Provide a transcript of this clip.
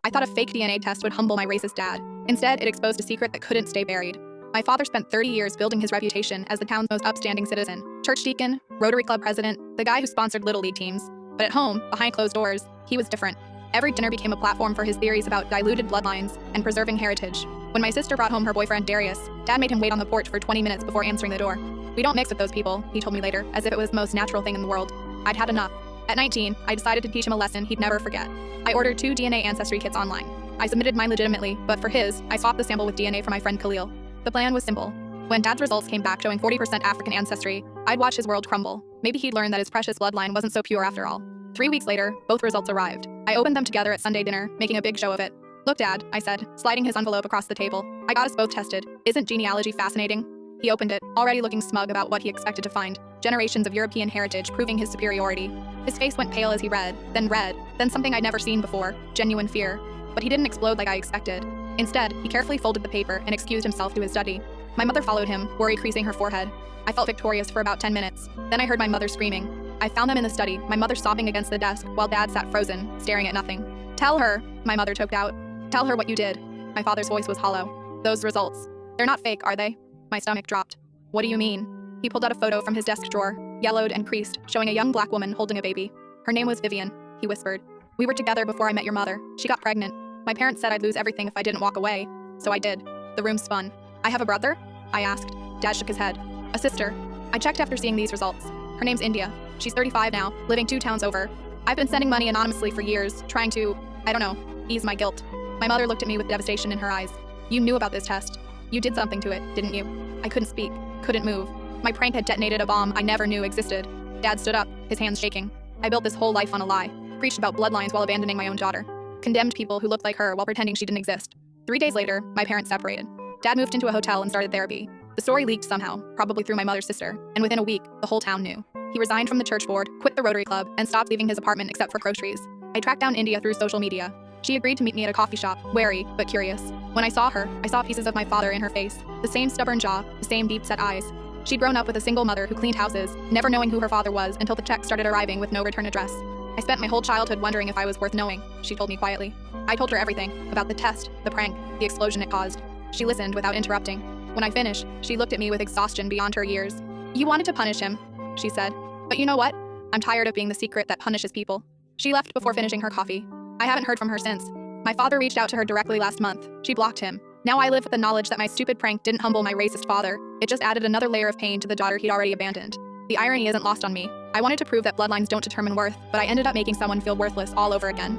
I thought a fake DNA test would humble my racist dad. Instead, it exposed a secret that couldn't stay buried. My father spent 30 years building his reputation as the town's most upstanding citizen. Church deacon, Rotary Club president, the guy who sponsored Little League teams. But at home, behind closed doors, he was different. Every dinner became a platform for his theories about diluted bloodlines and preserving heritage. When my sister brought home her boyfriend Darius, Dad made him wait on the porch for 20 minutes before answering the door. "We don't mix with those people," he told me later, as if it was the most natural thing in the world. I'd had enough. At 19, I decided to teach him a lesson he'd never forget. I ordered 2 DNA ancestry kits online. I submitted mine legitimately, but for his, I swapped the sample with DNA from my friend Khalil. The plan was simple. When Dad's results came back showing 40% African ancestry, I'd watch his world crumble. Maybe he'd learn that his precious bloodline wasn't so pure after all. 3 weeks later, both results arrived. I opened them together at Sunday dinner, making a big show of it. "Look, Dad," I said, sliding his envelope across the table. "I got us both tested. Isn't genealogy fascinating?" He opened it, already looking smug about what he expected to find. Generations of European heritage proving his superiority. His face went pale as he read, then something I'd never seen before, genuine fear. But he didn't explode like I expected. Instead, he carefully folded the paper and excused himself to his study. My mother followed him, worry creasing her forehead. I felt victorious for about 10 minutes. Then I heard my mother screaming. I found them in the study, my mother sobbing against the desk, while Dad sat frozen, staring at nothing. "Tell her," my mother choked out. "Tell her what you did." My father's voice was hollow. "Those results. They're not fake, are they?" My stomach dropped. "What do you mean?" He pulled out a photo from his desk drawer, yellowed and creased, showing a young black woman holding a baby. "Her name was Vivian," he whispered. "We were together before I met your mother. She got pregnant. My parents said I'd lose everything if I didn't walk away. So I did." The room spun. "I have a brother?" I asked. Dad shook his head. "A sister." I checked after seeing these results. "Her name's India. She's 35 now, living 2 towns over. I've been sending money anonymously for years, trying to, ease my guilt." My mother looked at me with devastation in her eyes. "You knew about this test. You did something to it, didn't you?" I couldn't speak, couldn't move. My prank had detonated a bomb I never knew existed. Dad stood up, his hands shaking. "I built this whole life on a lie. Preached about bloodlines while abandoning my own daughter. Condemned people who looked like her while pretending she didn't exist." 3 days later, my parents separated. Dad moved into a hotel and started therapy. The story leaked somehow, probably through my mother's sister, and within a week, the whole town knew. He resigned from the church board, quit the Rotary Club, and stopped leaving his apartment except for groceries. I tracked down India through social media. She agreed to meet me at a coffee shop, wary, but curious. When I saw her, I saw pieces of my father in her face. The same stubborn jaw, the same deep-set eyes. She'd grown up with a single mother who cleaned houses, never knowing who her father was until the checks started arriving with no return address. "I spent my whole childhood wondering if I was worth knowing," she told me quietly. I told her everything, about the test, the prank, the explosion it caused. She listened without interrupting. When I finished, she looked at me with exhaustion beyond her years. "You wanted to punish him," she said. "But you know what? I'm tired of being the secret that punishes people." She left before finishing her coffee. I haven't heard from her since. My father reached out to her directly last month. She blocked him. Now I live with the knowledge that my stupid prank didn't humble my racist father. It just added another layer of pain to the daughter he'd already abandoned. The irony isn't lost on me. I wanted to prove that bloodlines don't determine worth, but I ended up making someone feel worthless all over again.